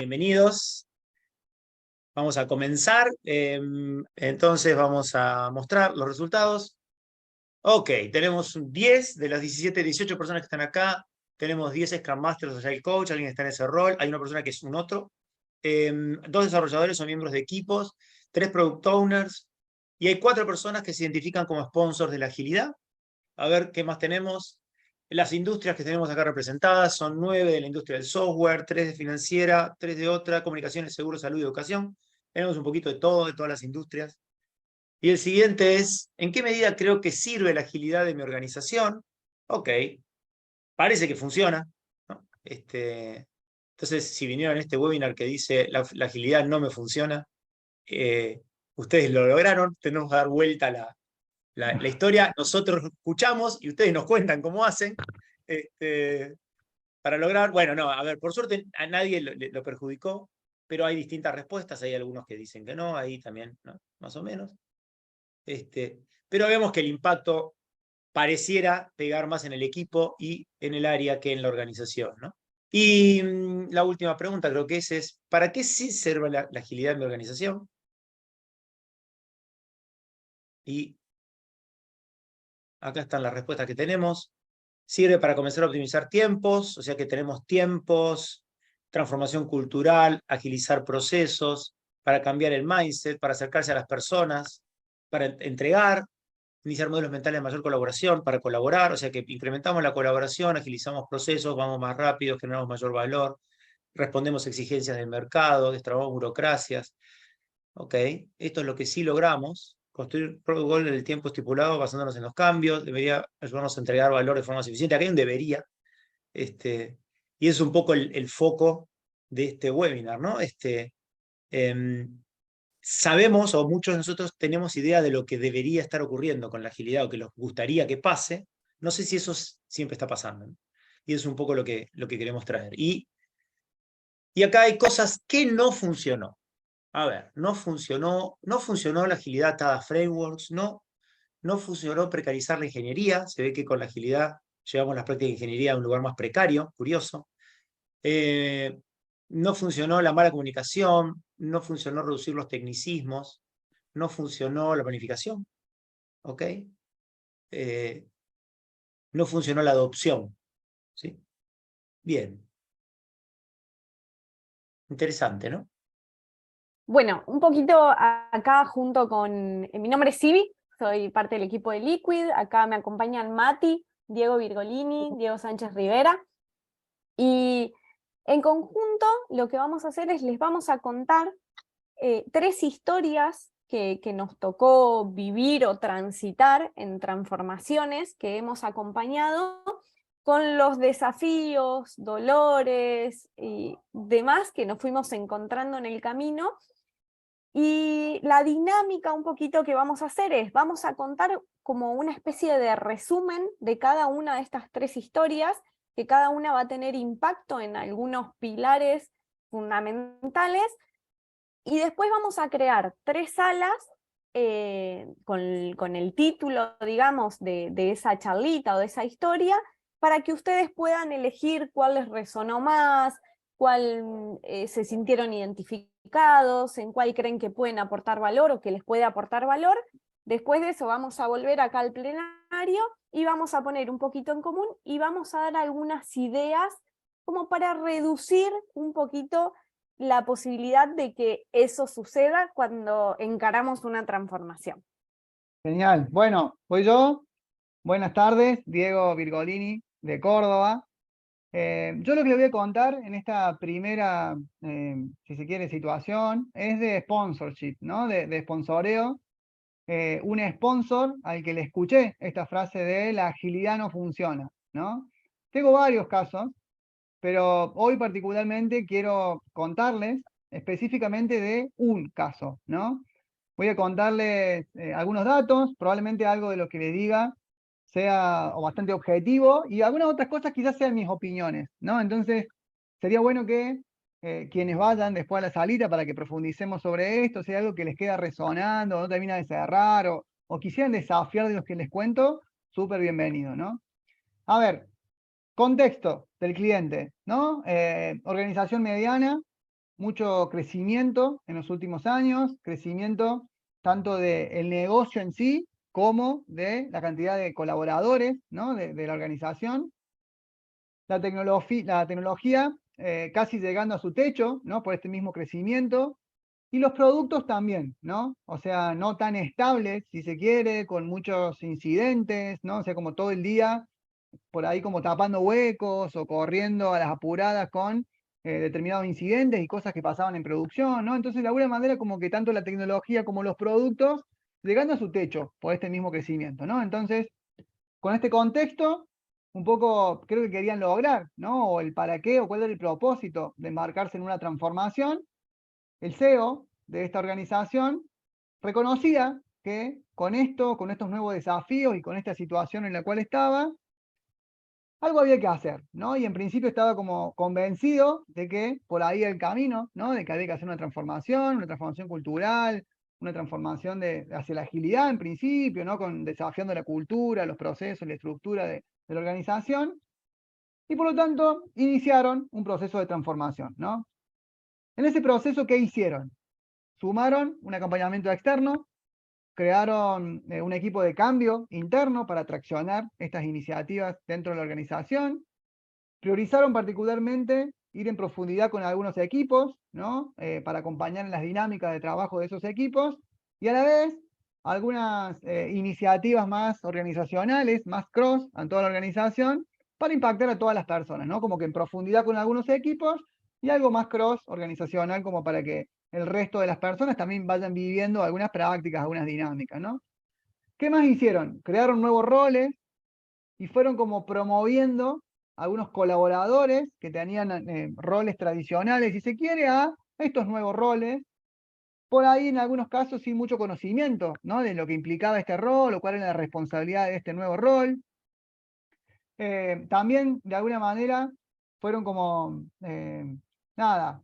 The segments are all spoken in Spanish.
Bienvenidos. Vamos a comenzar. Entonces vamos a mostrar los resultados. Ok, tenemos 10 de las 17, 18 personas que están acá. Tenemos 10 Scrum Masters, Agile Coach, alguien está en ese rol. Hay una persona que es un otro. 2 desarrolladores son miembros de equipos, 3 Product Owners, y hay 4 personas que se identifican como sponsors de la agilidad. A ver qué más tenemos. Las industrias que tenemos acá representadas son 9 de la industria del software, 3 de financiera, 3 de otra, comunicaciones, seguros, salud y educación. Tenemos un poquito de todo, de todas las industrias. Y el siguiente es, ¿en qué medida creo que sirve la agilidad de mi organización? Ok, parece que funciona, ¿no? Entonces, si vinieron a este webinar que dice la agilidad no me funciona, ustedes lo lograron, tenemos que dar vuelta a la historia, nosotros escuchamos y ustedes nos cuentan cómo hacen para lograr, bueno, no, a ver, por suerte a nadie lo perjudicó, pero hay distintas respuestas, hay algunos que dicen que no, ahí también, ¿no? Más o menos. Pero vemos que el impacto pareciera pegar más en el equipo y en el área que en la organización, ¿no? Y la última pregunta creo que es, ¿para qué sí sirve la agilidad en mi organización? Y acá están las respuestas que tenemos. Sirve para comenzar a optimizar tiempos, o sea que tenemos tiempos, transformación cultural, agilizar procesos, para cambiar el mindset, para acercarse a las personas, para entregar, iniciar modelos mentales de mayor colaboración, para colaborar, o sea que incrementamos la colaboración, agilizamos procesos, vamos más rápido, generamos mayor valor, respondemos a exigencias del mercado, destrabamos burocracias. Ok, esto es lo que sí logramos. Construir Product Goal en el tiempo estipulado basándonos en los cambios, debería ayudarnos a entregar valor de forma más eficiente. Acá hay un debería, y es un poco el foco de este webinar, ¿no? Sabemos, o muchos de nosotros tenemos idea de lo que debería estar ocurriendo con la agilidad o que nos gustaría que pase. No sé si eso siempre está pasando, ¿no? Y es un poco lo que queremos traer. Y acá hay cosas que no funcionó. A ver, no funcionó la agilidad atada a frameworks, no funcionó precarizar la ingeniería, se ve que con la agilidad llevamos las prácticas de ingeniería a un lugar más precario, curioso. No funcionó la mala comunicación, no funcionó reducir los tecnicismos, no funcionó la planificación, ¿ok? No funcionó la adopción, ¿sí? Bien, interesante, ¿no? Bueno, un poquito acá junto con... mi nombre es Sibi, soy parte del equipo de Liquid. Acá me acompañan Mati, Diego Virgolini, Diego Sánchez Rivera. Y en conjunto lo que vamos a hacer es les vamos a contar 3 historias que nos tocó vivir o transitar en transformaciones que hemos acompañado con los desafíos, dolores y demás que nos fuimos encontrando en el camino. Y la dinámica un poquito que vamos a hacer es, vamos a contar como una especie de resumen de cada una de estas 3 historias, que cada una va a tener impacto en algunos pilares fundamentales, y después vamos a crear 3 salas con el título, digamos, de esa charlita o de esa historia, para que ustedes puedan elegir cuál les resonó más, cuál se sintieron identificados, en cuál creen que pueden aportar valor o que les puede aportar valor. Después de eso vamos a volver acá al plenario y vamos a poner un poquito en común y vamos a dar algunas ideas como para reducir un poquito la posibilidad de que eso suceda cuando encaramos una transformación. Genial. Bueno, voy yo. Buenas tardes, Diego Virgolini, de Córdoba. Yo lo que le voy a contar en esta primera, si se quiere, situación, es de sponsorship, ¿no? De sponsoreo. Un sponsor al que le escuché esta frase de la agilidad no funciona, ¿no? Tengo varios casos, pero hoy particularmente quiero contarles específicamente de un caso, ¿no? Voy a contarles algunos datos, probablemente algo de lo que le diga sea o bastante objetivo, y algunas otras cosas quizás sean mis opiniones, ¿no? Entonces, sería bueno que quienes vayan después a la salita para que profundicemos sobre esto, si hay algo que les queda resonando, no termina de cerrar, o quisieran desafiar de los que les cuento, súper bienvenido, ¿no? A ver, contexto del cliente, ¿no? Organización mediana, mucho crecimiento en los últimos años, crecimiento tanto del negocio en sí como de la cantidad de colaboradores, ¿no? de la organización. La tecnología casi llegando a su techo, ¿no? Por este mismo crecimiento. Y los productos también, ¿no? O sea, no tan estables, si se quiere, con muchos incidentes, ¿no? O sea, como todo el día, por ahí como tapando huecos o corriendo a las apuradas con determinados incidentes y cosas que pasaban en producción, ¿no? Entonces, de alguna manera, como que tanto la tecnología como los productos llegando a su techo por este mismo crecimiento, ¿no? Entonces, con este contexto, un poco creo que querían lograr, ¿no? O el para qué o cuál era el propósito de embarcarse en una transformación. El CEO de esta organización reconocía que con esto, con estos nuevos desafíos y con esta situación en la cual estaba, algo había que hacer, ¿no? Y en principio estaba como convencido de que por ahí el camino, ¿no? De que había que hacer una transformación cultural, una transformación hacia la agilidad en principio, ¿no? Desafiando la cultura, los procesos, la estructura de la organización. Y por lo tanto, iniciaron un proceso de transformación, ¿no? En ese proceso, ¿qué hicieron? Sumaron un acompañamiento externo, crearon un equipo de cambio interno para traccionar estas iniciativas dentro de la organización, priorizaron particularmente ir en profundidad con algunos equipos, ¿no? Para acompañar en las dinámicas de trabajo de esos equipos, y a la vez algunas iniciativas más organizacionales, más cross en toda la organización, para impactar a todas las personas, ¿no? Como que en profundidad con algunos equipos y algo más cross organizacional como para que el resto de las personas también vayan viviendo algunas prácticas, algunas dinámicas, ¿no? ¿Qué más hicieron? Crearon nuevos roles y fueron como promoviendo algunos colaboradores que tenían roles tradicionales, si se quiere, a estos nuevos roles, por ahí en algunos casos sin mucho conocimiento, ¿no? De lo que implicaba este rol o cuál era la responsabilidad de este nuevo rol. También, de alguna manera, fueron como,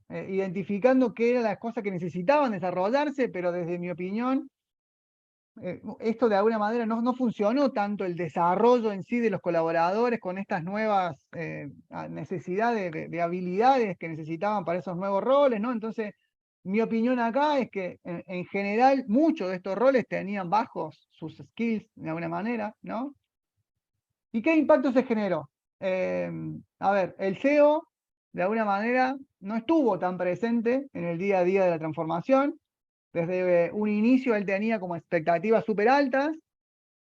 identificando qué eran las cosas que necesitaban desarrollarse, pero desde mi opinión, esto de alguna manera no funcionó tanto el desarrollo en sí de los colaboradores con estas nuevas necesidades de habilidades que necesitaban para esos nuevos roles, ¿no? Entonces, mi opinión acá es que en general muchos de estos roles tenían bajos sus skills de alguna manera, ¿no? ¿Y qué impacto se generó? A ver, el CEO de alguna manera no estuvo tan presente en el día a día de la transformación. Desde un inicio él tenía como expectativas súper altas,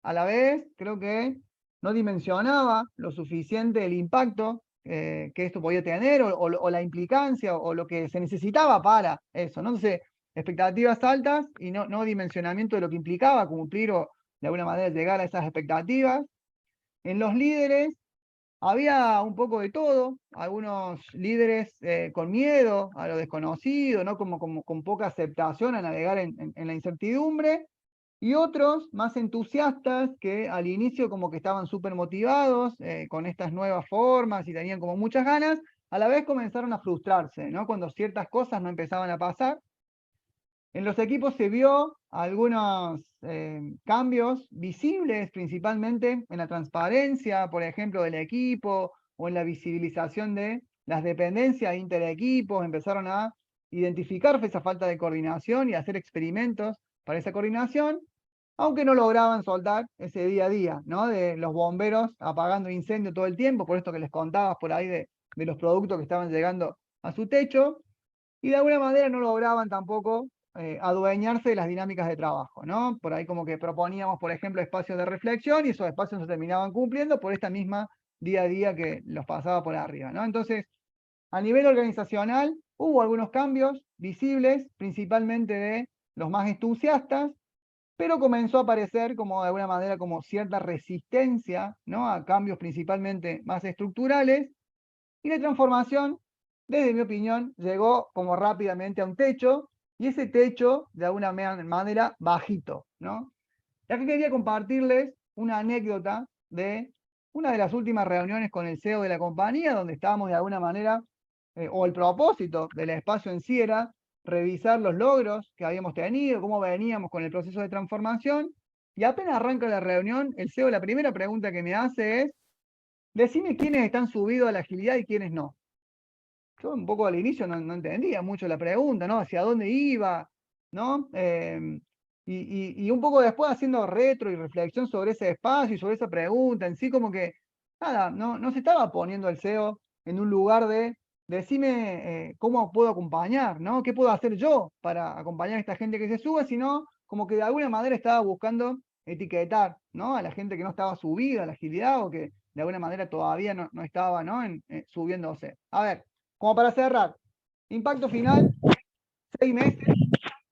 a la vez creo que no dimensionaba lo suficiente el impacto que esto podía tener o la implicancia o lo que se necesitaba para eso, ¿no? Entonces, expectativas altas y no dimensionamiento de lo que implicaba cumplir o de alguna manera llegar a esas expectativas. En los líderes había un poco de todo, algunos líderes con miedo a lo desconocido, ¿no? Como con poca aceptación a navegar en la incertidumbre, y otros más entusiastas que al inicio como que estaban súper motivados con estas nuevas formas y tenían como muchas ganas, a la vez comenzaron a frustrarse, ¿no? Cuando ciertas cosas no empezaban a pasar. En los equipos se vio algunos cambios visibles, principalmente en la transparencia, por ejemplo, del equipo, o en la visibilización de las dependencias interequipos. Empezaron a identificar esa falta de coordinación y hacer experimentos para esa coordinación, aunque no lograban soltar ese día a día, ¿no? De los bomberos apagando incendios todo el tiempo, por esto que les contabas por ahí de los productos que estaban llegando a su techo, y de alguna manera no lograban tampoco adueñarse de las dinámicas de trabajo, ¿no? Por ahí como que proponíamos, por ejemplo, espacios de reflexión y esos espacios no se terminaban cumpliendo por esta misma día a día que los pasaba por arriba, ¿no? Entonces, a nivel organizacional hubo algunos cambios visibles, principalmente de los más entusiastas, pero comenzó a aparecer como de alguna manera como cierta resistencia, ¿no? A cambios principalmente más estructurales, y la transformación, desde mi opinión, llegó como rápidamente a un techo, y ese techo, de alguna manera, bajito, ¿no? Y aquí quería compartirles una anécdota de una de las últimas reuniones con el CEO de la compañía, donde estábamos de alguna manera, o el propósito del espacio en sí era revisar los logros que habíamos tenido, cómo veníamos con el proceso de transformación, y apenas arranca la reunión, el CEO, la primera pregunta que me hace es: decime quiénes están subidos a la agilidad y quiénes no. yo un poco al inicio no entendía mucho la pregunta, ¿no? Hacia dónde iba, ¿no? Y un poco después haciendo retro y reflexión sobre ese espacio y sobre esa pregunta en sí, como que, nada, no se estaba poniendo el SEO en un lugar de decime cómo puedo acompañar, ¿no? ¿Qué puedo hacer yo para acompañar a esta gente que se sube? Sino como que de alguna manera estaba buscando etiquetar, ¿no? A la gente que no estaba subida a la agilidad o que de alguna manera todavía no estaba, ¿no? Subiéndose. A ver, como para cerrar, impacto final, 6 meses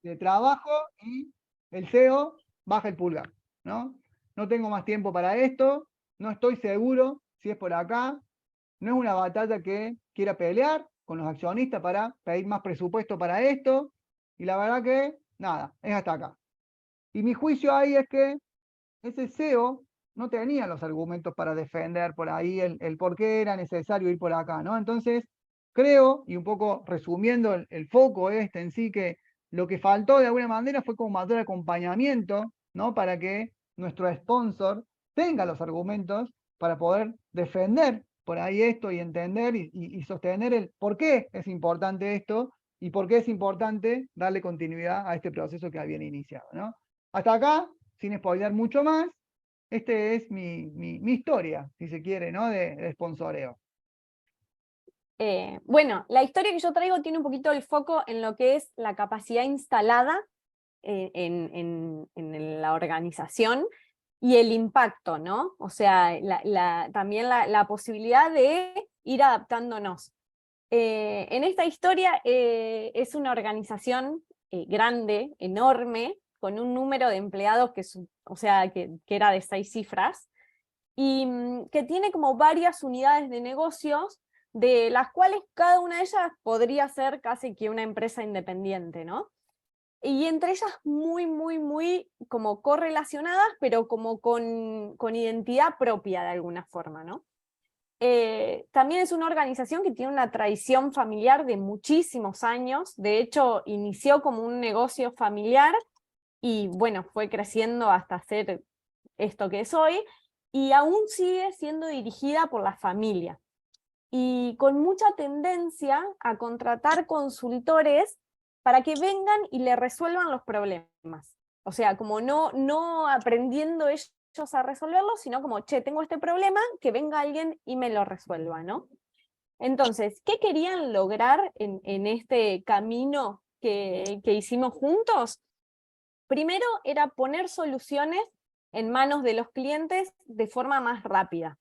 de trabajo y el SEO baja el pulgar, ¿no? No tengo más tiempo para esto, no estoy seguro si es por acá, no es una batalla que quiera pelear con los accionistas para pedir más presupuesto para esto, y la verdad que, nada, es hasta acá. Y mi juicio ahí es que ese SEO no tenía los argumentos para defender por ahí el por qué era necesario ir por acá, ¿no? Entonces, creo, y un poco resumiendo el foco este en sí, que lo que faltó de alguna manera fue como mayor acompañamiento, ¿no? Para que nuestro sponsor tenga los argumentos para poder defender por ahí esto y entender y sostener el por qué es importante esto y por qué es importante darle continuidad a este proceso que habían iniciado, ¿no? Hasta acá, sin spoiler mucho más, este es mi historia, si se quiere, ¿no? De sponsoreo. Bueno, la historia que yo traigo tiene un poquito el foco en lo que es la capacidad instalada en la organización y el impacto, ¿no? O sea, también la posibilidad de ir adaptándonos. En esta historia es una organización grande, enorme, con un número de empleados o sea, que era de 6 cifras, y que tiene como varias unidades de negocios, de las cuales cada una de ellas podría ser casi que una empresa independiente, ¿no? Y entre ellas muy como correlacionadas, pero como con identidad propia de alguna forma, ¿no? También es una organización que tiene una tradición familiar de muchísimos años. De hecho, inició como un negocio familiar y bueno, fue creciendo hasta ser esto que es hoy, y aún sigue siendo dirigida por la familia. Y con mucha tendencia a contratar consultores para que vengan y le resuelvan los problemas. O sea, como no aprendiendo ellos a resolverlo, sino como, che, tengo este problema, que venga alguien y me lo resuelva, ¿no? Entonces, ¿qué querían lograr en este camino que hicimos juntos? Primero era poner soluciones en manos de los clientes de forma más rápida.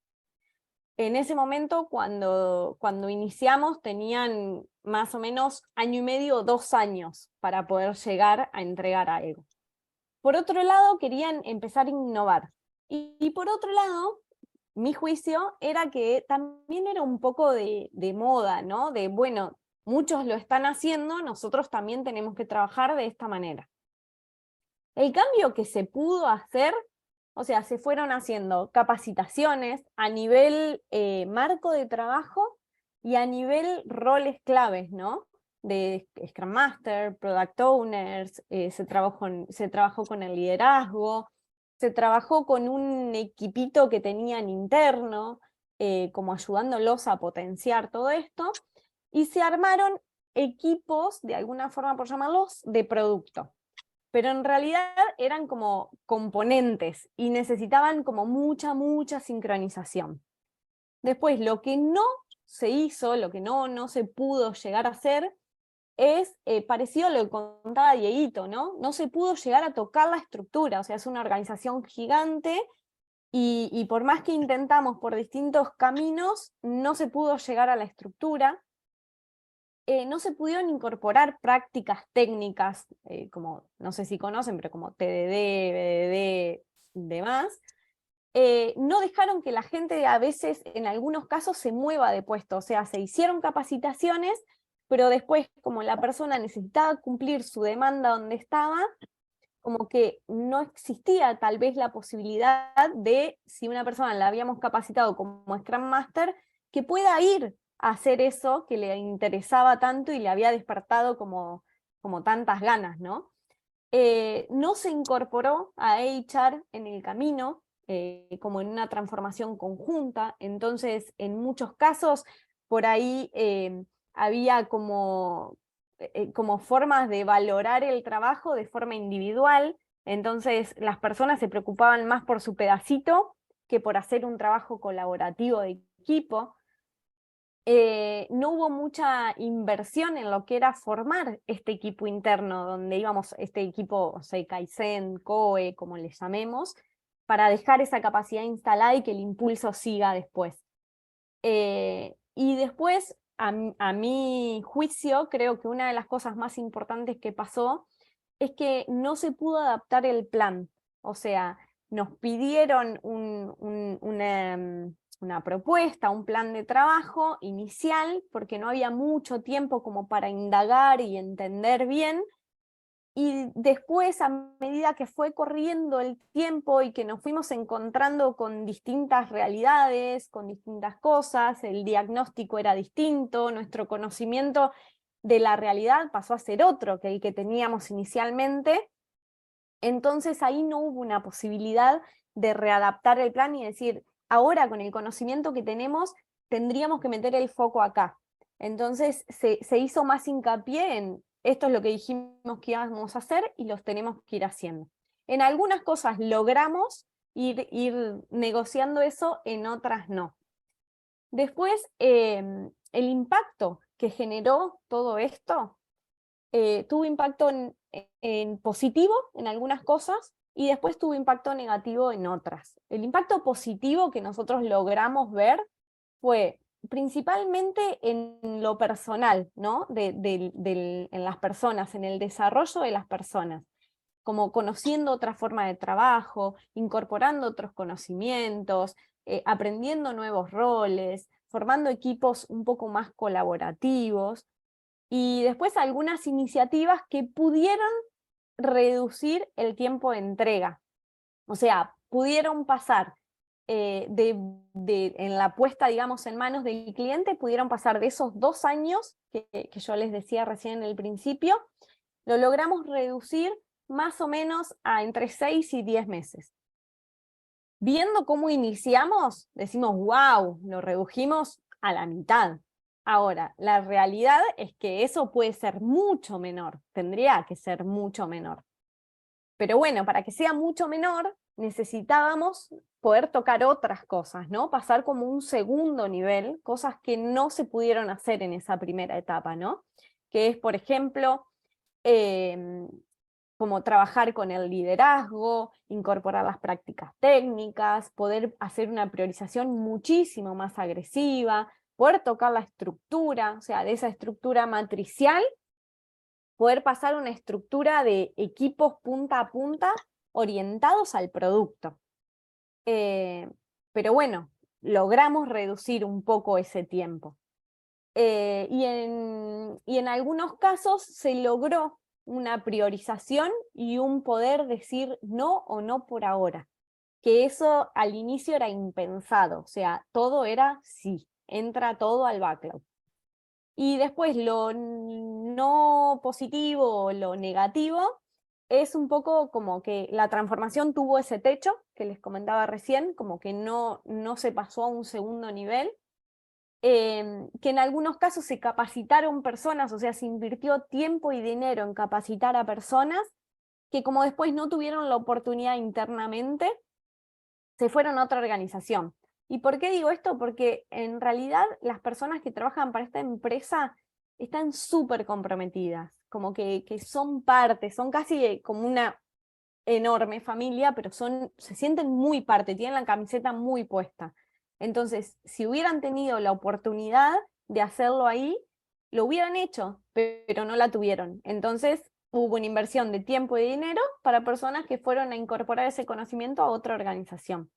En ese momento, cuando iniciamos, tenían más o menos 1.5 o 2 años para poder llegar a entregar algo. Por otro lado, querían empezar a innovar. Y por otro lado, mi juicio era que también era un poco de moda, ¿no? De, bueno, muchos lo están haciendo, nosotros también tenemos que trabajar de esta manera. El cambio que se pudo hacer, o sea, se fueron haciendo capacitaciones a nivel marco de trabajo y a nivel roles claves, ¿no? De Scrum Master, Product Owners, se trabajó con el liderazgo, se trabajó con un equipito que tenían interno, como ayudándolos a potenciar todo esto, y se armaron equipos, de alguna forma por llamarlos, de producto. Pero en realidad eran como componentes y necesitaban como mucha sincronización. Después, lo que no se hizo, lo que no se pudo llegar a hacer, es parecido a lo que contaba Dieguito, ¿no? No se pudo llegar a tocar la estructura, o sea, es una organización gigante y por más que intentamos por distintos caminos, no se pudo llegar a la estructura. No se pudieron incorporar prácticas técnicas, como, no sé si conocen, pero como TDD, BDD, demás. No dejaron que la gente a veces, en algunos casos, se mueva de puesto, o sea, se hicieron capacitaciones, pero después, como la persona necesitaba cumplir su demanda donde estaba, como que no existía tal vez la posibilidad de, si una persona la habíamos capacitado como Scrum Master, que pueda ir a hacer eso que le interesaba tanto y le había despertado como tantas ganas, ¿no? No se incorporó a HR en el camino, como en una transformación conjunta, entonces en muchos casos por ahí había como formas de valorar el trabajo de forma individual, entonces las personas se preocupaban más por su pedacito que por hacer un trabajo colaborativo de equipo. No hubo mucha inversión en lo que era formar este equipo interno, donde íbamos, este equipo, o sea, Kaizen, COE, como le llamemos, para dejar esa capacidad instalada y que el impulso siga después. Y después, a mi juicio, creo que una de las cosas más importantes que pasó es que no se pudo adaptar el plan. O sea, nos pidieron una propuesta, un plan de trabajo inicial, porque no había mucho tiempo como para indagar y entender bien. Y después, a medida que fue corriendo el tiempo y que nos fuimos encontrando con distintas realidades, con distintas cosas, el diagnóstico era distinto, nuestro conocimiento de la realidad pasó a ser otro que el que teníamos inicialmente, entonces ahí no hubo una posibilidad de readaptar el plan y decir, ahora con el conocimiento que tenemos, tendríamos que meter el foco acá. Entonces se hizo más hincapié en esto es lo que dijimos que íbamos a hacer y los tenemos que ir haciendo. En algunas cosas logramos ir negociando eso, en otras no. Después, el impacto que generó todo esto, tuvo impacto en positivo en algunas cosas y después tuvo impacto negativo en otras. El impacto positivo que nosotros logramos ver fue principalmente en lo personal, ¿no? En las personas, en el desarrollo de las personas, como conociendo otra forma de trabajo, incorporando otros conocimientos, aprendiendo nuevos roles, formando equipos un poco más colaborativos, y después algunas iniciativas que pudieron reducir el tiempo de entrega. O sea, pudieron pasar en la puesta, digamos, en manos del cliente, pudieron pasar de esos 2 años que yo les decía recién en el principio, lo logramos reducir más o menos a entre 6 y 10 meses. Viendo cómo iniciamos, decimos, wow, lo redujimos a la mitad. Ahora, la realidad es que eso puede ser mucho menor, tendría que ser mucho menor. Pero bueno, para que sea mucho menor, necesitábamos poder tocar otras cosas, ¿no? Pasar como un segundo nivel, cosas que no se pudieron hacer en esa primera etapa, ¿no? Que es, por ejemplo, como trabajar con el liderazgo, incorporar las prácticas técnicas, poder hacer una priorización muchísimo más agresiva, poder tocar la estructura, o sea, de esa estructura matricial, poder pasar a una estructura de equipos punta a punta orientados al producto. Pero bueno, logramos reducir un poco ese tiempo. Y en algunos casos se logró una priorización y un poder decir no o no por ahora, que eso al inicio era impensado, o sea, todo era sí, entra todo al backlog. Y después lo no positivo o lo negativo es un poco como que la transformación tuvo ese techo que les comentaba recién, como que no se pasó a un segundo nivel, que en algunos casos se capacitaron personas, o sea, se invirtió tiempo y dinero en capacitar a personas que como después no tuvieron la oportunidad internamente, se fueron a otra organización. ¿Y por qué digo esto? Porque en realidad las personas que trabajan para esta empresa están súper comprometidas, como que son parte, son casi como una enorme familia, pero se sienten muy parte, tienen la camiseta muy puesta. Entonces, si hubieran tenido la oportunidad de hacerlo ahí, lo hubieran hecho, pero no la tuvieron. Entonces, hubo una inversión de tiempo y dinero para personas que fueron a incorporar ese conocimiento a otra organización.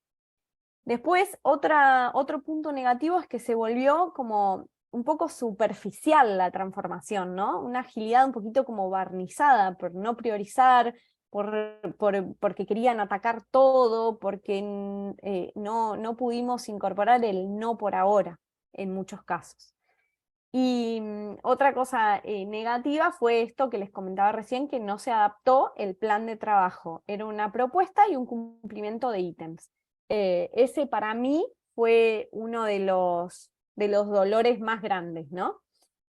Después, otro punto negativo es que se volvió como un poco superficial la transformación, ¿no? Una agilidad un poquito como barnizada por no priorizar, porque querían atacar todo, porque no pudimos incorporar el no por ahora, en muchos casos. Y otra cosa negativa fue esto que les comentaba recién, que no se adaptó el plan de trabajo. Era una propuesta y un cumplimiento de ítems. Ese para mí fue uno de los dolores más grandes, ¿no?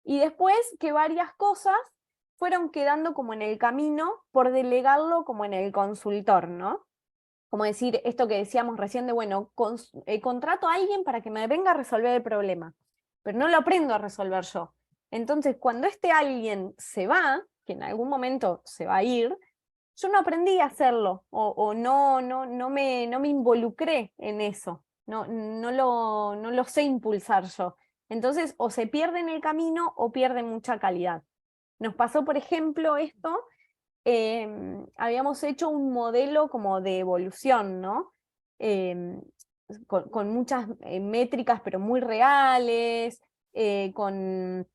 Y después que varias cosas fueron quedando como en el camino por delegarlo como en el consultor, ¿no? Como decir esto que decíamos recién de, bueno, contrato a alguien para que me venga a resolver el problema, pero no lo aprendo a resolver yo. Entonces, cuando este alguien se va, que en algún momento se va a ir, yo no aprendí a hacerlo, o no me involucré en eso, no lo sé impulsar yo. Entonces, o se pierde en el camino o pierde mucha calidad. Nos pasó, por ejemplo, esto, habíamos hecho un modelo como de evolución, ¿no? Con muchas métricas, pero muy reales, con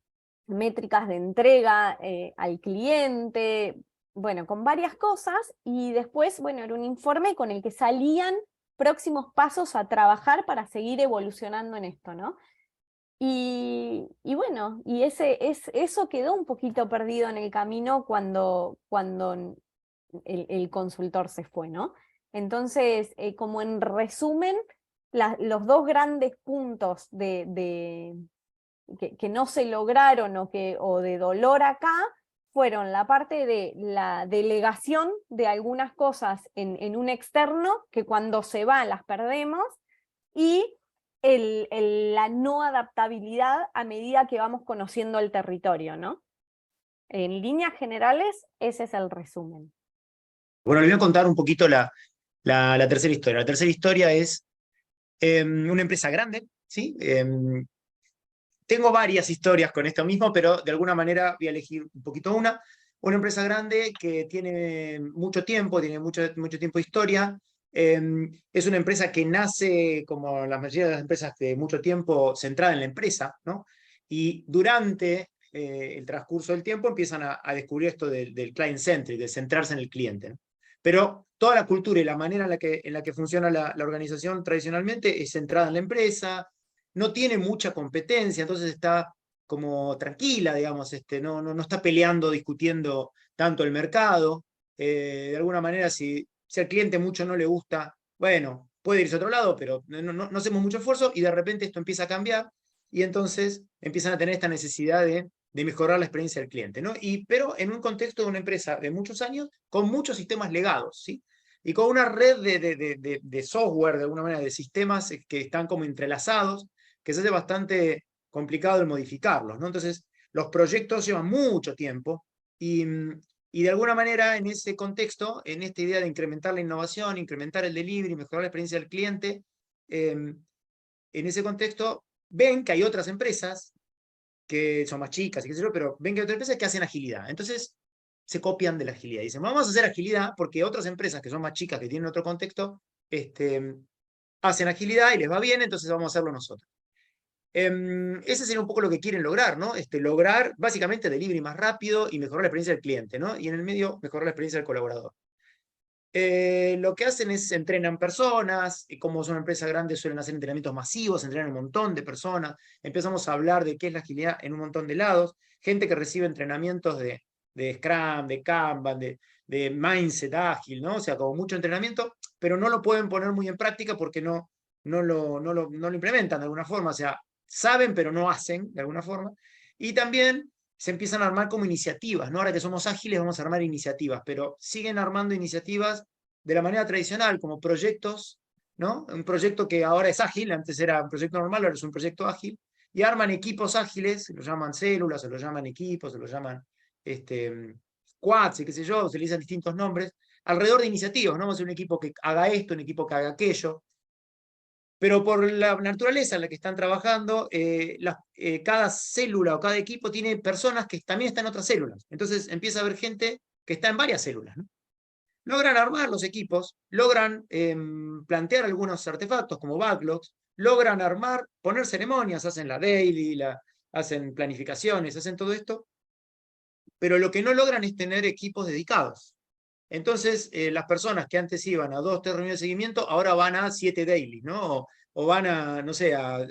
métricas de entrega al cliente, bueno, con varias cosas, y después, bueno, era un informe con el que salían próximos pasos a trabajar para seguir evolucionando en esto, ¿no? Y bueno, y eso quedó un poquito perdido en el camino cuando el consultor se fue, ¿no? Entonces, como en resumen, los dos grandes puntos que no se lograron o de dolor acá fueron la parte de la delegación de algunas cosas en un externo, que cuando se va las perdemos, y la no adaptabilidad a medida que vamos conociendo el territorio, ¿no? En líneas generales, ese es el resumen. Bueno, les voy a contar un poquito la tercera historia. La tercera historia es una empresa grande, ¿sí? Tengo varias historias con esto mismo, pero de alguna manera voy a elegir un poquito una. Una empresa grande que tiene mucho tiempo, tiene mucho tiempo de historia. Es una empresa que nace, como la mayoría de las empresas de mucho tiempo, centrada en la empresa, ¿no? Y durante el transcurso del tiempo empiezan a descubrir esto del client-centric, de centrarse en el cliente, ¿no? Pero toda la cultura y la manera en la que funciona la organización tradicionalmente es centrada en la empresa, no tiene mucha competencia, entonces está como tranquila, digamos, no está peleando, discutiendo tanto el mercado. De alguna manera, si al cliente mucho no le gusta, bueno, puede irse a otro lado, pero no hacemos mucho esfuerzo y de repente esto empieza a cambiar y entonces empiezan a tener esta necesidad de mejorar la experiencia del cliente, ¿no? Pero en un contexto de una empresa de muchos años, con muchos sistemas legados, ¿sí? Y con una red de software, de alguna manera, de sistemas que están como entrelazados, que se hace bastante complicado el modificarlos, ¿no? Entonces, los proyectos llevan mucho tiempo y de alguna manera en ese contexto, en esta idea de incrementar la innovación, incrementar el delivery, mejorar la experiencia del cliente, en ese contexto ven que hay otras empresas que son más chicas y qué sé yo, pero ven que hay otras empresas que hacen agilidad. Entonces, se copian de la agilidad. Dicen, vamos a hacer agilidad porque otras empresas que son más chicas, que tienen otro contexto, hacen agilidad y les va bien, entonces vamos a hacerlo nosotros. Ese sería un poco lo que quieren lograr, ¿no? Lograr básicamente delivery más rápido y mejorar la experiencia del cliente, ¿no? Y en el medio mejorar la experiencia del colaborador. Lo que hacen es entrenan personas, y como son empresas grandes suelen hacer entrenamientos masivos, entrenan un montón de personas, empezamos a hablar de qué es la agilidad en un montón de lados, gente que recibe entrenamientos de Scrum, de Kanban, de Mindset ágil, ¿no? O sea, como mucho entrenamiento, pero no lo pueden poner muy en práctica porque no lo implementan de alguna forma, o sea, saben pero no hacen de alguna forma, y también se empiezan a armar como iniciativas, ¿no? Ahora que somos ágiles vamos a armar iniciativas, pero siguen armando iniciativas de la manera tradicional, como proyectos, ¿no? Un proyecto que ahora es ágil, antes era un proyecto normal, ahora es un proyecto ágil, y arman equipos ágiles, se los llaman células, se los llaman equipos, se los llaman squads, y qué sé yo, utilizan distintos nombres, alrededor de iniciativas, ¿no? Vamos a hacer un equipo que haga esto, un equipo que haga aquello, pero por la naturaleza en la que están trabajando, cada célula o cada equipo tiene personas que también están en otras células. Entonces empieza a haber gente que está en varias células, ¿no? Logran armar los equipos, logran plantear algunos artefactos como backlogs, logran armar, poner ceremonias, hacen la daily, hacen planificaciones, hacen todo esto, pero lo que no logran es tener equipos dedicados. Entonces, las personas que antes iban a 2, 3 reuniones de seguimiento, ahora van a 7 daily, ¿no? O van a, no sé, a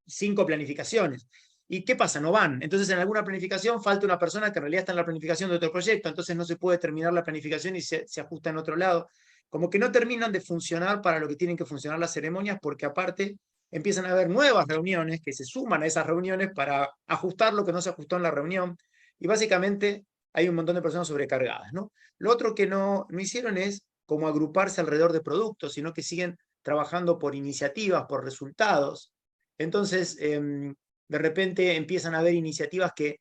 5 planificaciones. ¿Y qué pasa? No van. Entonces, en alguna planificación falta una persona que en realidad está en la planificación de otro proyecto, entonces no se puede terminar la planificación y se ajusta en otro lado. Como que no terminan de funcionar para lo que tienen que funcionar las ceremonias, porque aparte empiezan a haber nuevas reuniones que se suman a esas reuniones para ajustar lo que no se ajustó en la reunión, y básicamente hay un montón de personas sobrecargadas, ¿no? Lo otro que no hicieron es como agruparse alrededor de productos, sino que siguen trabajando por iniciativas, por resultados. Entonces, de repente empiezan a haber iniciativas que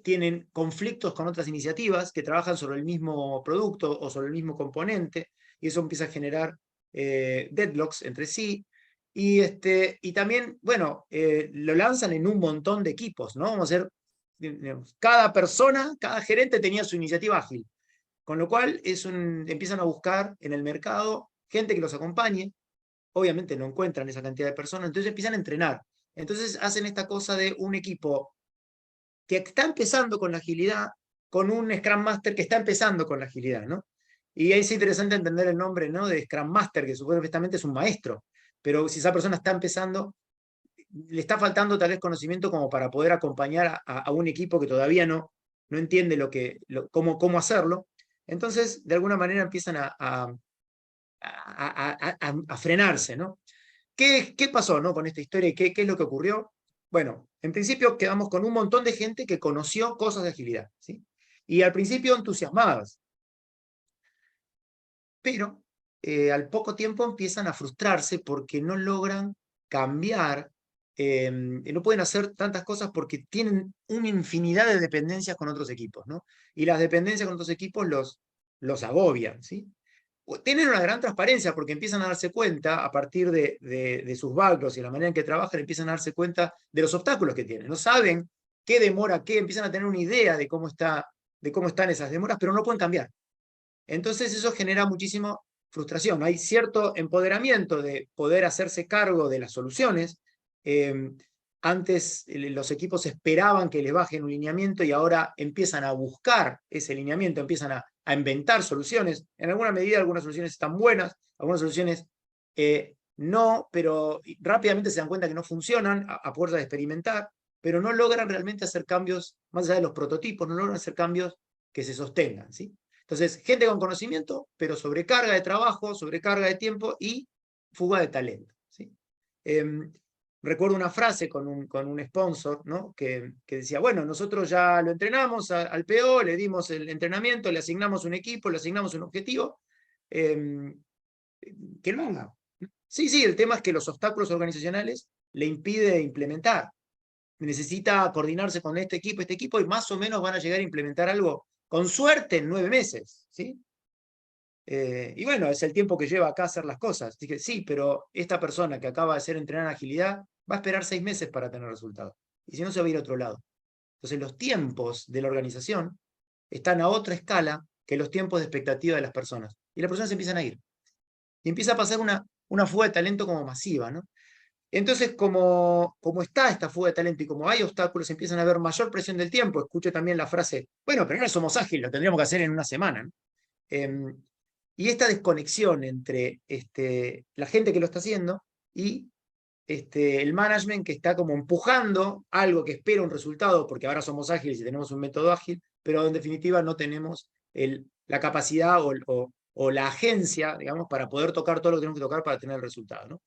tienen conflictos con otras iniciativas, que trabajan sobre el mismo producto o sobre el mismo componente, y eso empieza a generar deadlocks entre sí. Y también, bueno, lo lanzan en un montón de equipos, ¿no? Vamos a hacer, cada persona, cada gerente tenía su iniciativa ágil, con lo cual empiezan a buscar en el mercado gente que los acompañe. Obviamente no encuentran esa cantidad de personas, entonces empiezan a entrenar. Entonces hacen esta cosa de un equipo que está empezando con la agilidad, con un Scrum Master que está empezando con la agilidad, ¿no? Y ahí es interesante entender el nombre, ¿no?, de Scrum Master, que supuestamente es un maestro, pero si esa persona está empezando, le está faltando tal vez conocimiento como para poder acompañar a un equipo que todavía no entiende cómo hacerlo. Entonces, de alguna manera empiezan a frenarse, ¿no? ¿Qué pasó, ¿no?, con esta historia y qué es lo que ocurrió? Bueno, en principio quedamos con un montón de gente que conoció cosas de agilidad, ¿sí? Y al principio entusiasmadas. Pero al poco tiempo empiezan a frustrarse porque no logran cambiar, no pueden hacer tantas cosas porque tienen una infinidad de dependencias con otros equipos, ¿no? Y las dependencias con otros equipos los agobian, ¿sí? Tienen una gran transparencia porque empiezan a darse cuenta, a partir de sus backlogs y la manera en que trabajan, empiezan a darse cuenta de los obstáculos que tienen. No saben qué demora qué, empiezan a tener una idea de cómo están esas demoras, pero no pueden cambiar. Entonces eso genera muchísima frustración. Hay cierto empoderamiento de poder hacerse cargo de las soluciones. Antes los equipos esperaban que les bajen un lineamiento y ahora empiezan a buscar ese lineamiento, empiezan a inventar soluciones. En alguna medida algunas soluciones están buenas, algunas soluciones no, pero rápidamente se dan cuenta que no funcionan a fuerza de experimentar, pero no logran realmente hacer cambios, más allá de los prototipos, no logran hacer cambios que se sostengan, ¿sí? Entonces, gente con conocimiento, pero sobrecarga de trabajo, sobrecarga de tiempo y fuga de talento, ¿sí? Recuerdo una frase con un sponsor, ¿no?, que decía, bueno, nosotros ya lo entrenamos al PO, le dimos el entrenamiento, le asignamos un equipo, le asignamos un objetivo, que lo haga. Sí, el tema es que los obstáculos organizacionales le impide implementar. Necesita coordinarse con este equipo, y más o menos van a llegar a implementar algo, con suerte, en 9 meses, ¿sí? Y bueno, es el tiempo que lleva acá hacer las cosas. Dije, sí, pero esta persona que acaba de ser entrenada en agilidad va a esperar 6 meses para tener resultados. Y si no, se va a ir a otro lado. Entonces, los tiempos de la organización están a otra escala que los tiempos de expectativa de las personas. Y las personas empiezan a ir. Y empieza a pasar una fuga de talento como masiva, ¿no? Entonces, como está esta fuga de talento y como hay obstáculos, empiezan a haber mayor presión del tiempo. Escucho también la frase, bueno, pero no somos ágiles, lo tendríamos que hacer en una semana, ¿no? Y esta desconexión entre la gente que lo está haciendo y el management que está como empujando algo que espera un resultado, porque ahora somos ágiles y tenemos un método ágil, pero en definitiva no tenemos la capacidad o la agencia, digamos, para poder tocar todo lo que tenemos que tocar para tener el resultado, ¿no?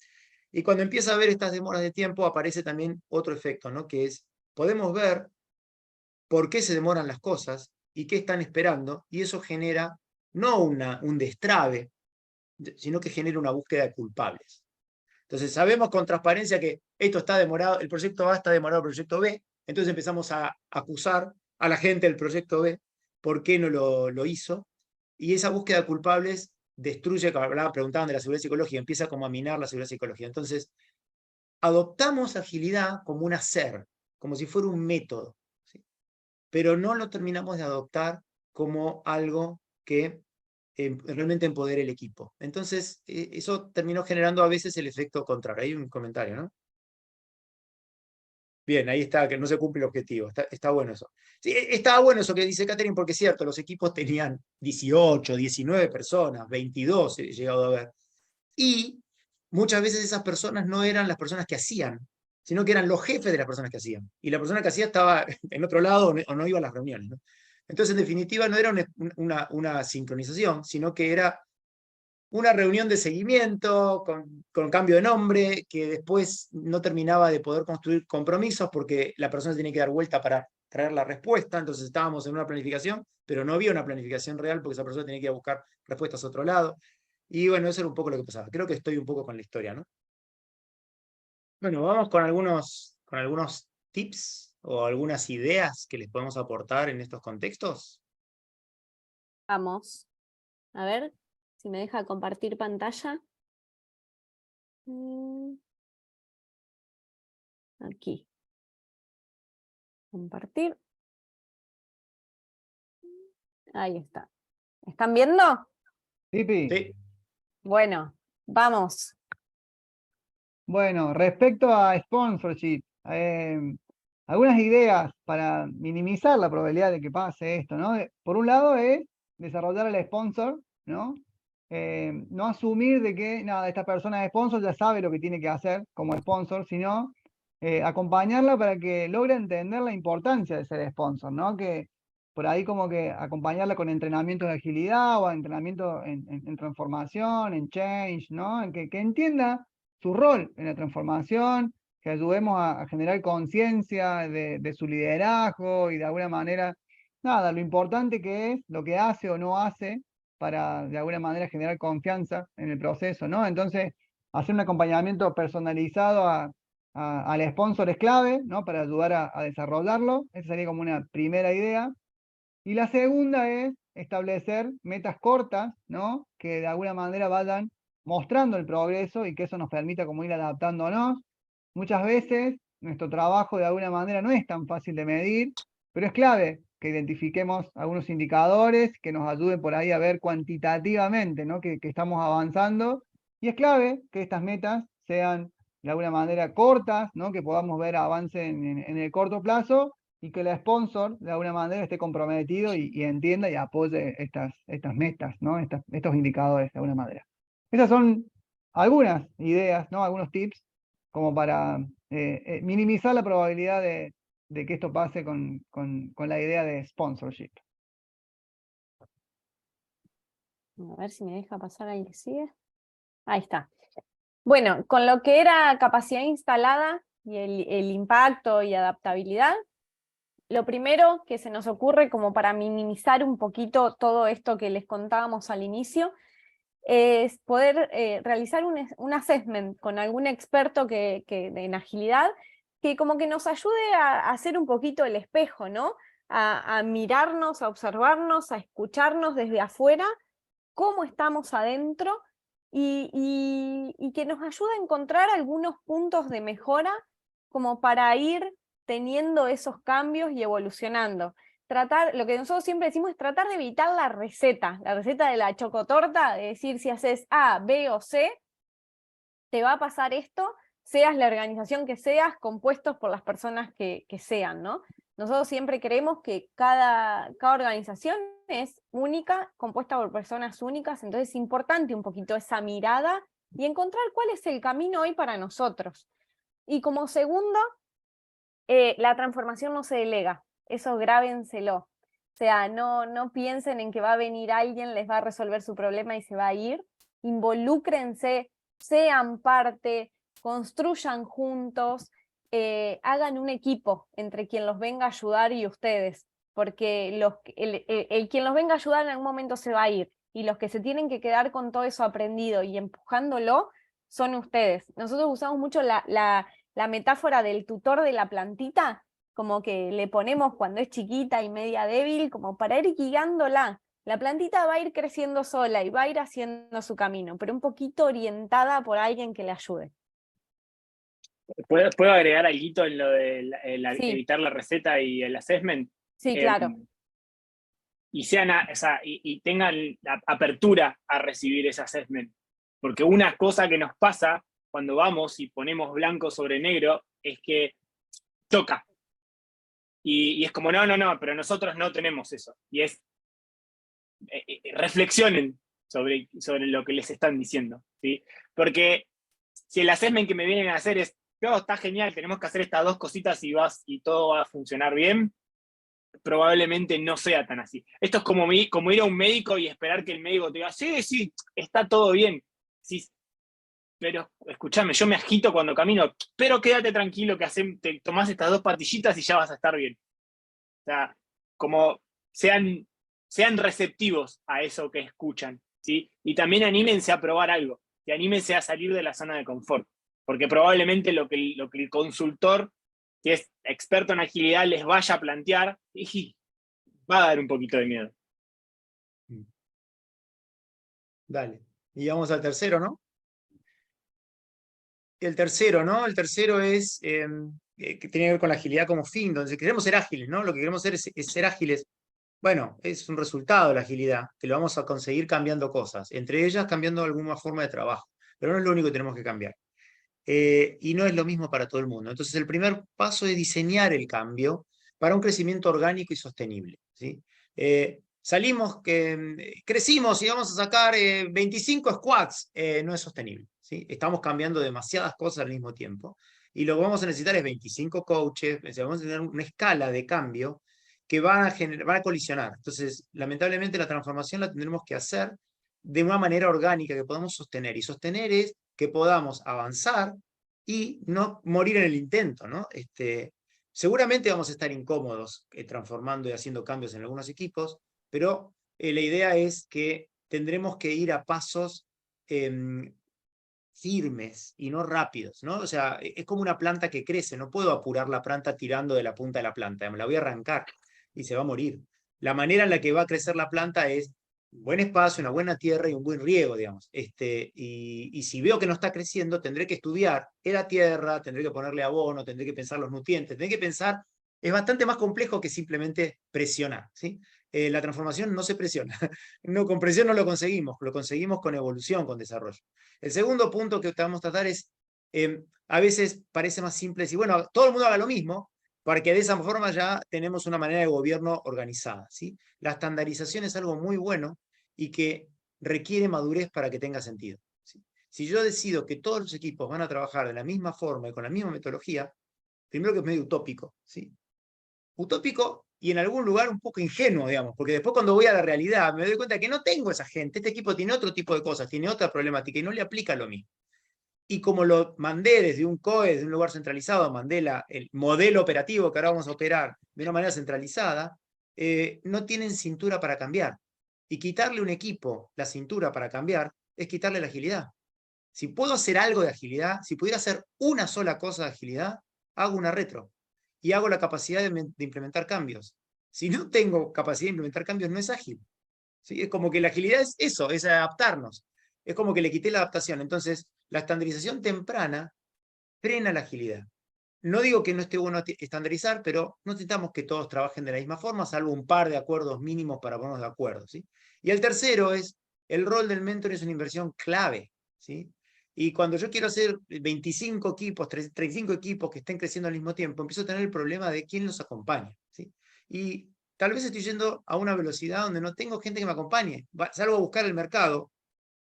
Y cuando empieza a haber estas demoras de tiempo, aparece también otro efecto, ¿no?, que es, podemos ver por qué se demoran las cosas y qué están esperando, y eso genera no un destrabe, sino que genera una búsqueda de culpables. Entonces sabemos con transparencia que esto está demorado, el proyecto A está demorado el proyecto B, entonces empezamos a acusar a la gente del proyecto B por qué no lo hizo, y esa búsqueda de culpables destruye, preguntaban de la seguridad psicológica, empieza como a minar la seguridad psicológica. Entonces, adoptamos agilidad como un hacer, como si fuera un método, ¿sí?, pero no lo terminamos de adoptar como algo que realmente empodere el equipo. Entonces, eso terminó generando a veces el efecto contrario. Hay un comentario, ¿no? Bien, ahí está, que no se cumple el objetivo. Está bueno eso. Sí, estaba bueno eso que dice Catherine, porque es cierto, los equipos tenían 18, 19 personas, 22 he llegado a ver. Y muchas veces esas personas no eran las personas que hacían, sino que eran los jefes de las personas que hacían. Y la persona que hacía estaba en otro lado o no iba a las reuniones, ¿no? Entonces, en definitiva, no era una sincronización, sino que era una reunión de seguimiento con cambio de nombre, que después no terminaba de poder construir compromisos porque la persona tenía que dar vuelta para traer la respuesta, entonces estábamos en una planificación, pero no había una planificación real porque esa persona tenía que ir a buscar respuestas a otro lado. Y bueno, eso era un poco lo que pasaba. Creo que estoy un poco con la historia, ¿no? Bueno, vamos con algunos tips o algunas ideas que les podemos aportar en estos contextos. Vamos. A ver si me deja compartir pantalla. Aquí. Compartir. Ahí está. ¿Están viendo? Tipi. Sí. Bueno, vamos. Bueno, respecto a sponsorship, algunas ideas para minimizar la probabilidad de que pase esto, ¿no? Por un lado es desarrollar el sponsor, ¿no? No asumir de que, nada, esta persona es sponsor, ya sabe lo que tiene que hacer como sponsor, sino acompañarla para que logre entender la importancia de ser sponsor, ¿no? Que por ahí como que acompañarla con entrenamientos de agilidad o entrenamiento en transformación, en change, ¿no? En que entienda su rol en la transformación, que ayudemos a generar conciencia de su liderazgo y de alguna manera, nada, lo importante que es lo que hace o no hace para de alguna manera generar confianza en el proceso, ¿no? Entonces, hacer un acompañamiento personalizado al sponsor es clave, ¿no? Para ayudar a desarrollarlo. Esa sería como una primera idea. Y la segunda es establecer metas cortas, ¿no? Que de alguna manera vayan mostrando el progreso y que eso nos permita como ir adaptándonos. Muchas veces nuestro trabajo de alguna manera no es tan fácil de medir, pero es clave que identifiquemos algunos indicadores que nos ayuden por ahí a ver cuantitativamente, ¿no? que estamos avanzando. Y es clave que estas metas sean de alguna manera cortas, ¿no? Que podamos ver avance en el corto plazo y que el sponsor de alguna manera esté comprometido y entienda y apoye estas metas, ¿no? Estos indicadores de alguna manera. Esas son algunas ideas, ¿no? Algunos tips como para minimizar la probabilidad de que esto pase con la idea de sponsorship. A ver si me deja pasar ahí que sigue. Ahí está. Bueno, con lo que era capacidad instalada y el impacto y adaptabilidad, lo primero que se nos ocurre como para minimizar un poquito todo esto que les contábamos al inicio, es poder realizar un assessment con algún experto en agilidad que como que nos ayude a hacer un poquito el espejo, ¿no? A mirarnos, a observarnos, a escucharnos desde afuera, cómo estamos adentro y que nos ayude a encontrar algunos puntos de mejora como para ir teniendo esos cambios y evolucionando. Lo que nosotros siempre decimos es tratar de evitar la receta de la chocotorta, de decir si haces A, B o C, te va a pasar esto, seas la organización que seas, compuestos por las personas que sean, ¿no? Nosotros siempre creemos que cada organización es única, compuesta por personas únicas, entonces es importante un poquito esa mirada y encontrar cuál es el camino hoy para nosotros. Y como segundo, la transformación no se delega, eso grábenselo. O sea, no piensen en que va a venir alguien, les va a resolver su problema y se va a ir. Involúcrense, sean parte, construyan juntos, hagan un equipo entre quien los venga a ayudar y ustedes, porque el quien los venga a ayudar en algún momento se va a ir, y los que se tienen que quedar con todo eso aprendido y empujándolo son ustedes. Nosotros usamos mucho la metáfora del tutor de la plantita, como que le ponemos cuando es chiquita y media débil, como para ir guiándola. La plantita va a ir creciendo sola y va a ir haciendo su camino, pero un poquito orientada por alguien que le ayude. ¿Puedo agregar algo en lo de Sí. evitar la receta y el assessment? Sí, claro. Y y tengan la apertura a recibir ese assessment. Porque una cosa que nos pasa cuando vamos y ponemos blanco sobre negro es que choca. Y es como, no, pero nosotros no tenemos eso. Y es, reflexionen sobre lo que les están diciendo, ¿sí? Porque si el assessment que me vienen a hacer es, está genial, tenemos que hacer estas dos cositas y todo va a funcionar bien, probablemente no sea tan así. Esto es como ir a un médico y esperar que el médico te diga, sí, sí, está todo bien. Sí, pero escúchame, yo me agito cuando camino, pero quédate tranquilo que te tomás estas 2 pastillitas y ya vas a estar bien. O sea, como sean receptivos a eso que escuchan, ¿sí? Y también anímense a probar algo, y anímense a salir de la zona de confort, porque probablemente lo que el consultor, que es experto en agilidad, les vaya a plantear, y va a dar un poquito de miedo. Dale. Y vamos al tercero, ¿no? El tercero, ¿no? El tercero es que tiene que ver con la agilidad como fin. Entonces, queremos ser ágiles, ¿no? Lo que queremos hacer es ser ágiles. Bueno, es un resultado de la agilidad, que lo vamos a conseguir cambiando cosas, entre ellas cambiando alguna forma de trabajo, pero no es lo único que tenemos que cambiar. Y no es lo mismo para todo el mundo. Entonces, el primer paso es diseñar el cambio para un crecimiento orgánico y sostenible, ¿sí? Crecimos y vamos a sacar 25 squats, no es sostenible, ¿sí? Estamos cambiando demasiadas cosas al mismo tiempo, y lo que vamos a necesitar es 25 coaches, o sea, vamos a tener una escala de cambio que van a colisionar. Entonces, lamentablemente la transformación la tendremos que hacer de una manera orgánica que podamos sostener, y sostener es que podamos avanzar y no morir en el intento, ¿no? Seguramente vamos a estar incómodos transformando y haciendo cambios en algunos equipos, pero la idea es que tendremos que ir a pasos firmes y no rápidos, ¿no? O sea, es como una planta que crece, no puedo apurar la planta tirando de la punta de la planta, me la voy a arrancar y se va a morir. La manera en la que va a crecer la planta es un buen espacio, una buena tierra y un buen riego, digamos. Y si veo que no está creciendo, tendré que estudiar la tierra, tendré que ponerle abono, tendré que pensar los nutrientes, tendré que pensar, es bastante más complejo que simplemente presionar, ¿sí? La transformación no se presiona, no, con presión no lo conseguimos con evolución, con desarrollo. El segundo punto que vamos a tratar es, a veces parece más simple decir, bueno, todo el mundo haga lo mismo, porque de esa forma ya tenemos una manera de gobierno organizada, ¿sí? La estandarización es algo muy bueno y que requiere madurez para que tenga sentido, ¿sí? Si yo decido que todos los equipos van a trabajar de la misma forma y con la misma metodología, primero que es medio utópico, ¿sí? Utópico y en algún lugar un poco ingenuo, digamos, porque después cuando voy a la realidad me doy cuenta que no tengo esa gente, este equipo tiene otro tipo de cosas, tiene otra problemática y no le aplica lo mismo. Y como lo mandé desde un COE, desde un lugar centralizado, mandé el modelo operativo que ahora vamos a operar de una manera centralizada, no tienen cintura para cambiar. Y quitarle a un equipo la cintura para cambiar es quitarle la agilidad. Si puedo hacer algo de agilidad, si pudiera hacer una sola cosa de agilidad, hago una retro y hago la capacidad de implementar cambios. Si no tengo capacidad de implementar cambios, no es ágil, ¿sí? Es como que la agilidad es eso, es adaptarnos. Es como que le quité la adaptación. Entonces, la estandarización temprana frena la agilidad. No digo que no esté bueno estandarizar, pero no necesitamos que todos trabajen de la misma forma, salvo un par de acuerdos mínimos para ponernos de acuerdo, ¿sí? Y el tercero es, el rol del mentor es una inversión clave, ¿sí? Y cuando yo quiero hacer 25 equipos, 35 equipos que estén creciendo al mismo tiempo, empiezo a tener el problema de quién los acompaña, ¿sí? Y tal vez estoy yendo a una velocidad donde no tengo gente que me acompañe. Salgo a buscar el mercado.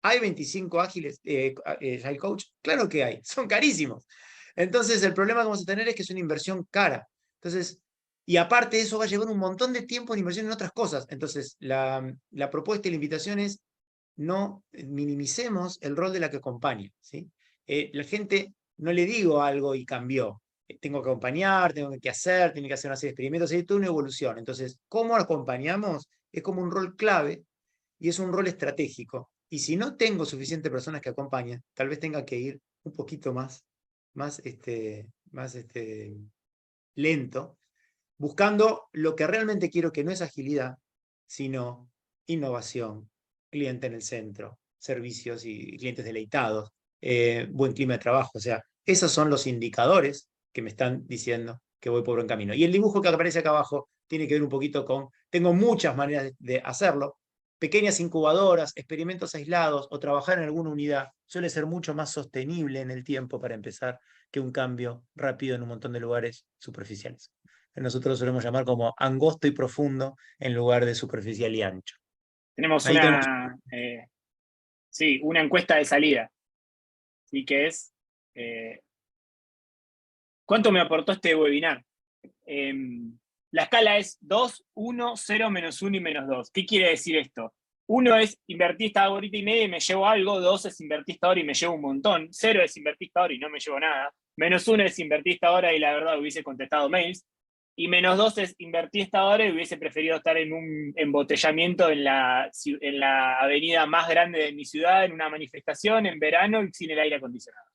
¿Hay 25 ágiles Agile Coach? Claro que hay, son carísimos. Entonces, el problema que vamos a tener es que es una inversión cara. Entonces, y aparte de eso va a llevar un montón de tiempo en inversión en otras cosas. Entonces, la propuesta y la invitación es no minimicemos el rol de la que acompaña, ¿sí? La gente, no le digo algo y cambió. Tengo que acompañar, tengo que hacer, tiene que hacer una serie de experimentos, hay toda una evolución. Entonces, ¿cómo acompañamos? Es como un rol clave y es un rol estratégico. Y si no tengo suficientes personas que acompañen, tal vez tenga que ir un poquito más lento, buscando lo que realmente quiero, que no es agilidad, sino innovación, cliente en el centro, servicios y clientes deleitados, buen clima de trabajo. O sea, esos son los indicadores que me están diciendo que voy por buen camino. Y el dibujo que aparece acá abajo tiene que ver un poquito con, tengo muchas maneras de hacerlo, pequeñas incubadoras, experimentos aislados o trabajar en alguna unidad suele ser mucho más sostenible en el tiempo para empezar que un cambio rápido en un montón de lugares superficiales. Nosotros lo solemos llamar como angosto y profundo en lugar de superficial y ancho. Tenemos Ahí tenemos... una encuesta de salida, ¿sí? Que es, ¿cuánto me aportó este webinar? La escala es 2, 1, 0, menos 1 y menos 2. ¿Qué quiere decir esto? 1 es invertí esta horita y media y me llevo algo, 2 es invertí esta hora y me llevo un montón, 0 es invertí esta hora y no me llevo nada, menos 1 es invertí esta hora y la verdad hubiese contestado mails, y menos 2 es invertí esta hora y hubiese preferido estar en un embotellamiento en la avenida más grande de mi ciudad, en una manifestación, en verano y sin el aire acondicionado.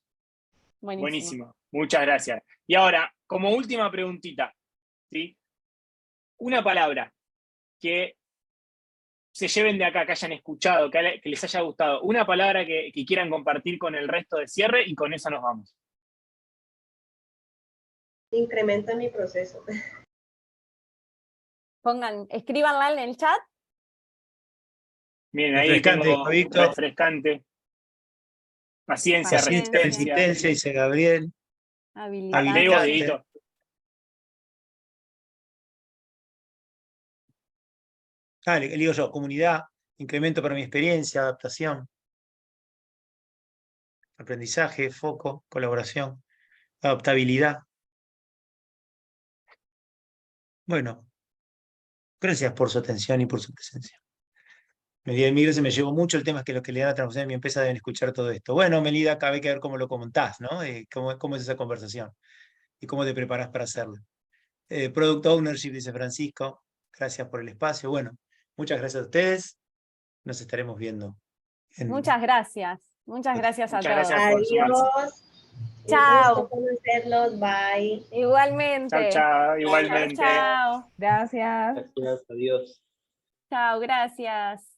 Buenísimo. Muchas gracias. Y ahora, como última preguntita, ¿sí? Una palabra que se lleven de acá, que hayan escuchado, que les haya gustado, una palabra que quieran compartir con el resto de cierre y con eso nos vamos. Incrementa mi proceso. Escríbanla en el chat. Miren, ahí tengo refrescante. Paciencia, resistencia, dice Gabriel. Habilidad. Le digo yo, comunidad, incremento para mi experiencia, adaptación, aprendizaje, foco, colaboración, adaptabilidad. Bueno, gracias por su atención y por su presencia. Melida se me llevó mucho, el tema es que los que le dan la transfusión en mi empresa deben escuchar todo esto. Bueno, Melida, acá hay que ver cómo lo comentás, ¿no? Cómo es esa conversación y cómo te preparás para hacerlo. Product Ownership, dice Francisco, gracias por el espacio. Bueno, muchas gracias a ustedes, nos estaremos viendo. Muchas gracias a todos. Gracias por Adiós. Chao. Un gusto conocerlos, bye. Igualmente. Chao, igualmente. Chao. Gracias. Gracias, adiós. Chao, gracias.